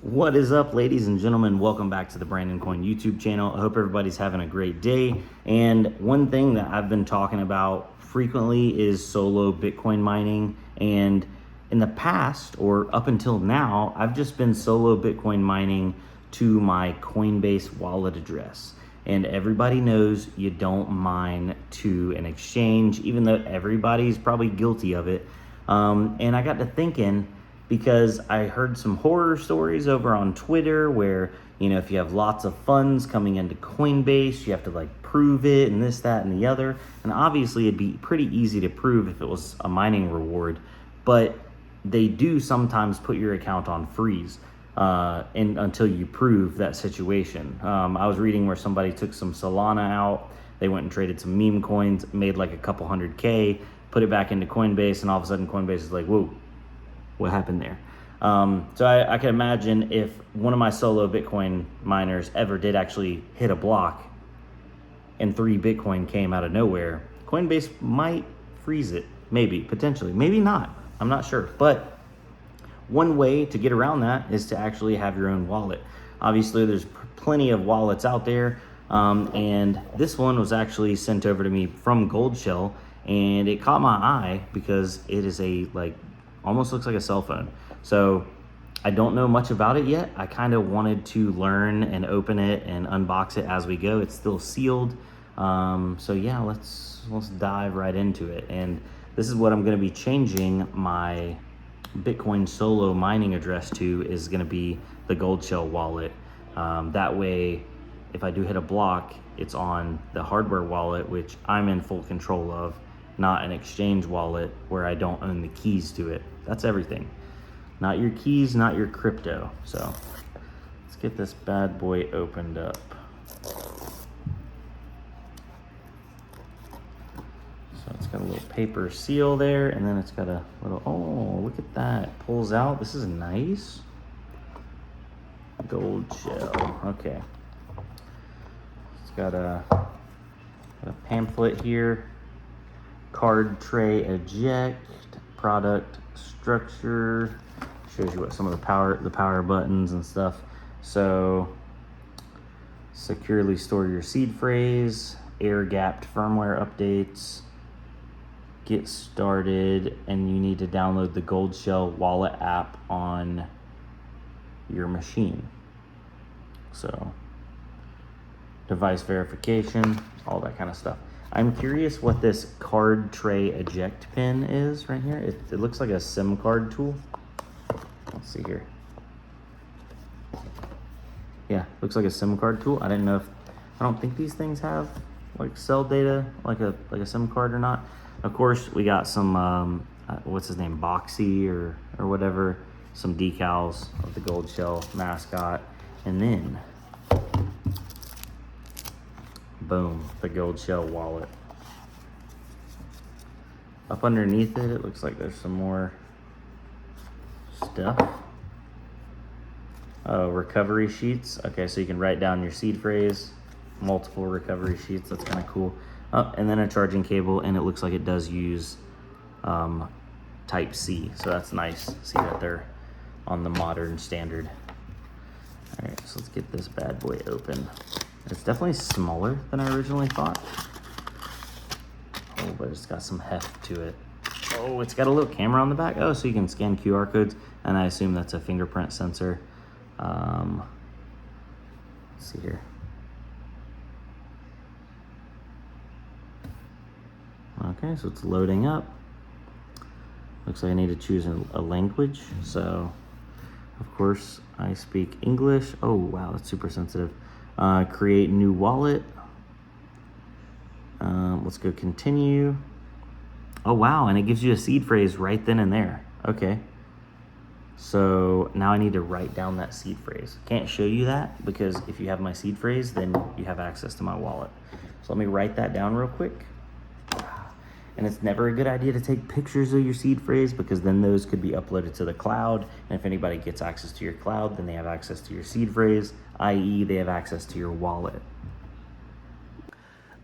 What is up, ladies and gentlemen? Welcome back to the Brandon Coin YouTube channel. I hope everybody's having a great day. And one thing that I've been talking about frequently is solo Bitcoin mining. And in the past, or up until now, I've just been solo Bitcoin mining to my Coinbase wallet address. And everybody knows you don't mine to an exchange, even though everybody's probably guilty of it. And I got to thinking, because I heard some horror stories over on Twitter where, if you have lots of funds coming into Coinbase, you have to like prove it and this, that, and the other. And obviously it'd be pretty easy to prove if it was a mining reward, but they do sometimes put your account on freeze until you prove that situation. I was reading where somebody took some Solana out, they went and traded some meme coins, made like a couple $100K, put it back into Coinbase, and all of a sudden Coinbase is like, whoa, what happened there? So I can imagine if one of my solo Bitcoin miners ever did actually hit a block and 3 Bitcoin came out of nowhere, Coinbase might freeze it. Maybe, potentially, maybe not. I'm not sure. But one way to get around that is to actually have your own wallet. Obviously, there's plenty of wallets out there. And this one was actually sent over to me from Goldshell, and it caught my eye because it is almost looks like a cell phone. So I don't know much about it yet. I kind of wanted to learn and open it and unbox it as we go. It's still sealed. So yeah, let's dive right into it. And this is what I'm going to be changing my Bitcoin solo mining address to, is going to be the Goldshell wallet. That way, if I do hit a block, it's on the hardware wallet, which I'm in full control of, not an exchange wallet where I don't own the keys to it. That's everything. Not your keys, not your crypto. So let's get this bad boy opened up. So it's got a little paper seal there, and then it's got a little, oh, look at that. It pulls out. This is nice. Goldshell. Okay. It's got a pamphlet here. Card tray eject, product structure, shows you what some of the power buttons and stuff. So securely store your seed phrase, air gapped firmware updates, get started, and you need to download the Goldshell wallet app on your machine. So device verification, all that kind of stuff. I'm curious what this card tray eject pin is right here. It looks like a SIM card tool. Let's see here. Yeah, looks like a SIM card tool. I don't think these things have like cell data like a SIM card or not. Of course, we got some what's his name, Boxy or whatever, some decals of the Goldshell mascot, and then boom, the Goldshell wallet. Up underneath it, it looks like there's some more stuff. Oh, recovery sheets. Okay, so you can write down your seed phrase, multiple recovery sheets. That's kind of cool. Oh, and then a charging cable, and it looks like it does use Type C, so that's nice. See that they're on the modern standard. All right, so let's get this bad boy open. It's definitely smaller than I originally thought. Oh, but it's got some heft to it. Oh, it's got a little camera on the back. Oh, so you can scan QR codes, and I assume that's a fingerprint sensor. Let's see here. Okay, so it's loading up. Looks like I need to choose a language. So, of course, I speak English. Oh, wow, that's super sensitive. Create new wallet. Let's go continue. Oh, wow, and it gives you a seed phrase right then and there. Okay. So now I need to write down that seed phrase. Can't show you that because if you have my seed phrase, then you have access to my wallet. So let me write that down real quick. And it's never a good idea to take pictures of your seed phrase because then those could be uploaded to the cloud. And if anybody gets access to your cloud, then they have access to your seed phrase, i.e. they have access to your wallet.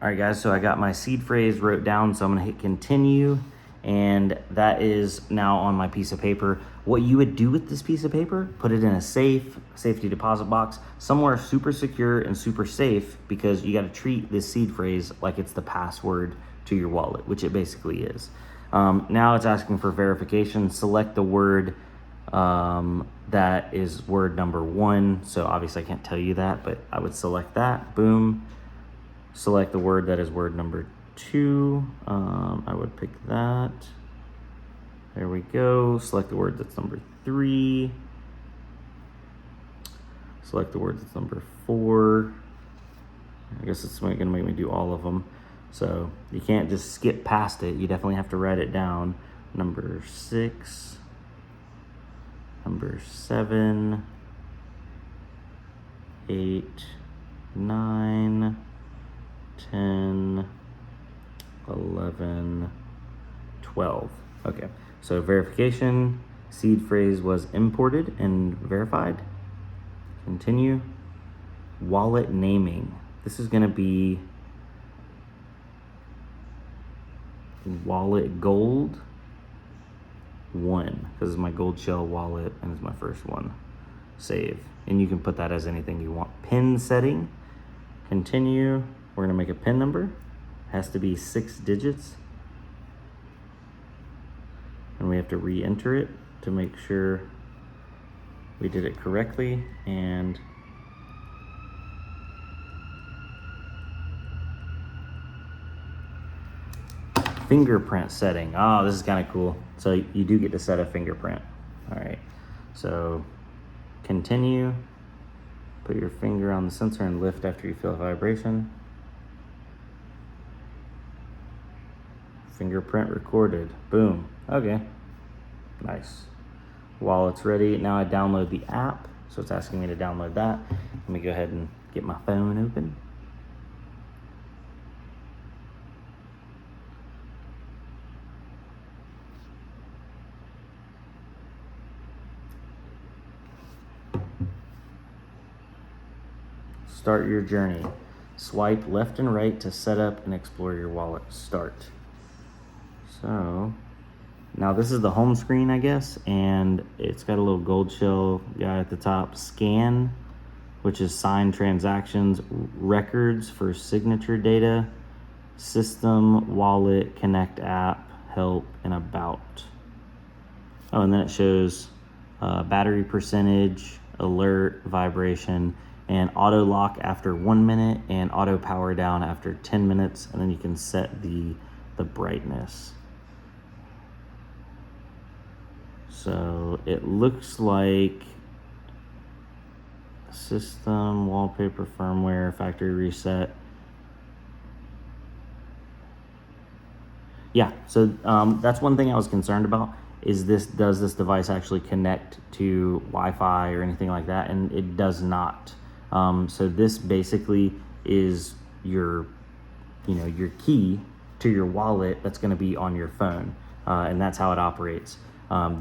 All right, guys, so I got my seed phrase wrote down, so I'm gonna hit continue. and that is now on my piece of paper. What you would do with this piece of paper, put it in a safe, safety deposit box, somewhere super secure and super safe, because you got to treat this seed phrase like it's the password to your wallet, which it basically is. Now it's asking for verification. Select the word that is word number 1. So obviously I can't tell you that, but I would select that. Boom. Select the word that is word number 2. I would pick that. There we go. Select the word that's number 3. Select the word that's number 4. I guess it's going to make me do all of them. So you can't just skip past it. You definitely have to write it down. Number 6. Number 7. 8. 9. 10. 11. 12. Okay. So verification, seed phrase was imported and verified. Continue. Wallet naming. This is going to be wallet gold 1, because it's my Goldshell wallet and it's my first one. Save. And you can put that as anything you want. PIN setting. Continue. We're going to make a PIN number. Has to be 6 digits. And we have to re-enter it to make sure we did it correctly. And fingerprint setting. Oh, this is kind of cool. So you do get to set a fingerprint. All right. So continue. Put your finger on the sensor and lift after you feel a vibration. Fingerprint recorded. Boom. Okay. Nice. Wallet's ready. Now I download the app. So it's asking me to download that. Let me go ahead and get my phone open. Start your journey. Swipe left and right to set up and explore your wallet. Start. So now this is the home screen, I guess, and it's got a little Goldshell guy at the top. Scan, which is signed transactions, records for signature data, system, wallet, connect app, help, and about. Oh, and then it shows battery percentage, alert, vibration, and auto lock after 1 minute and auto power down after 10 minutes. And then you can set the brightness. So it looks like system, wallpaper, firmware, factory reset. Yeah, so that's one thing I was concerned about, is does this device actually connect to Wi-Fi or anything like that? And it does not. So this basically is your key to your wallet that's going to be on your phone, and that's how it operates.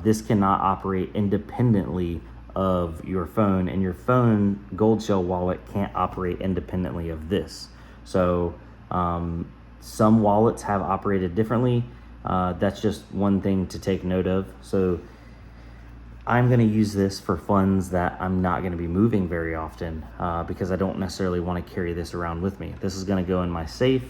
This cannot operate independently of your phone, and your phone Goldshell wallet can't operate independently of this. So some wallets have operated differently. That's just one thing to take note of. So I'm going to use this for funds that I'm not going to be moving very often, because I don't necessarily want to carry this around with me. This is going to go in my safe,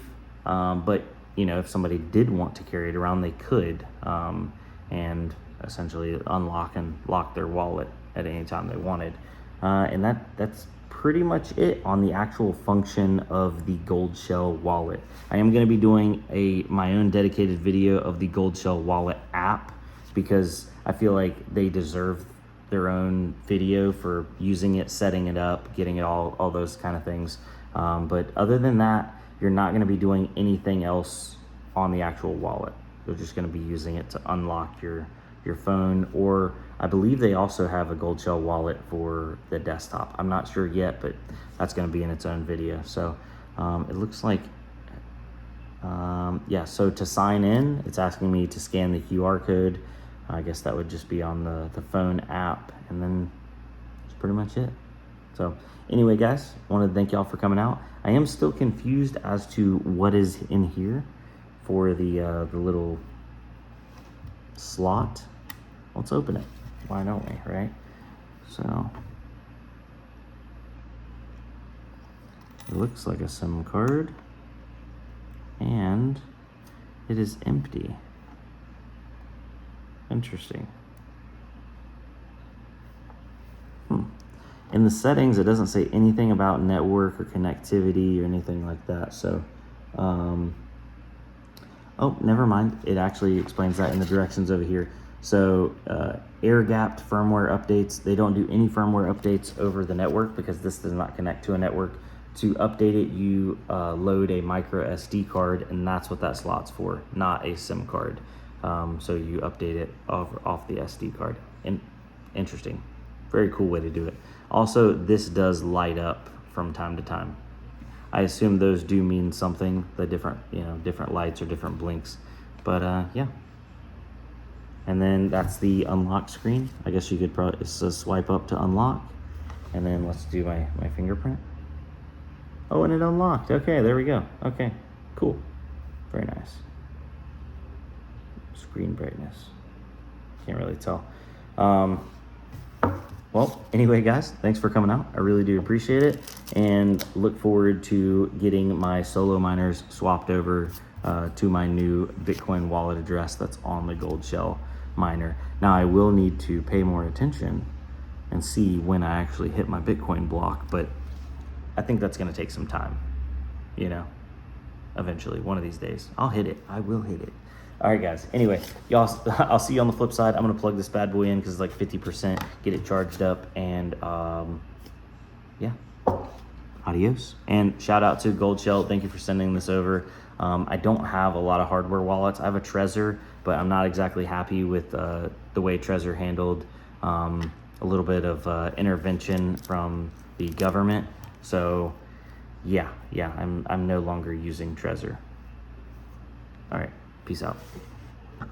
but if somebody did want to carry it around, they could, and essentially unlock and lock their wallet at any time they wanted. And that's pretty much it on the actual function of the Goldshell wallet. I am going to be doing my own dedicated video of the Goldshell wallet app, because I feel like they deserve their own video for using it, setting it up, getting it all those kind of things. But other than that, you're not going to be doing anything else on the actual wallet. You're just going to be using it to unlock your phone, or I believe they also have a Goldshell wallet for the desktop. I'm not sure yet, but that's going to be in its own video. So it looks like, yeah, so to sign in, it's asking me to scan the QR code. I guess that would just be on the phone app, and then that's pretty much it. So anyway, guys, I wanted to thank y'all for coming out. I am still confused as to what is in here for the little slot. Let's open it. Why don't we, right? So it looks like a SIM card, and it is empty. Interesting. In the settings, it doesn't say anything about network or connectivity or anything like that. So, oh, never mind. It actually explains that in the directions over here. So, air-gapped firmware updates. They don't do any firmware updates over the network because this does not connect to a network. To update it, you load a micro SD card, and that's what that slot's for, not a SIM card. So you update it off the SD card. And interesting. Very cool way to do it. Also, this does light up from time to time. I assume those do mean something, the different, different lights or different blinks. But yeah. And then that's the unlock screen. I guess you could probably, it says swipe up to unlock. And then let's do my fingerprint. Oh, and it unlocked. Okay, there we go. Okay, cool. Very nice. Screen brightness. Can't really tell. Well, anyway, guys, thanks for coming out. I really do appreciate it, and look forward to getting my solo miners swapped over to my new Bitcoin wallet address that's on the Goldshell miner. Now, I will need to pay more attention and see when I actually hit my Bitcoin block, but I think that's going to take some time, eventually, one of these days. I'll hit it. I will hit it. All right, guys. Anyway, y'all, I'll see you on the flip side. I'm going to plug this bad boy in because it's like 50%, get it charged up, and yeah, adios. And shout out to Goldshell. Thank you for sending this over. I don't have a lot of hardware wallets. I have a Trezor, but I'm not exactly happy with the way Trezor handled a little bit of intervention from the government. So yeah, I'm no longer using Trezor. All right. Peace out.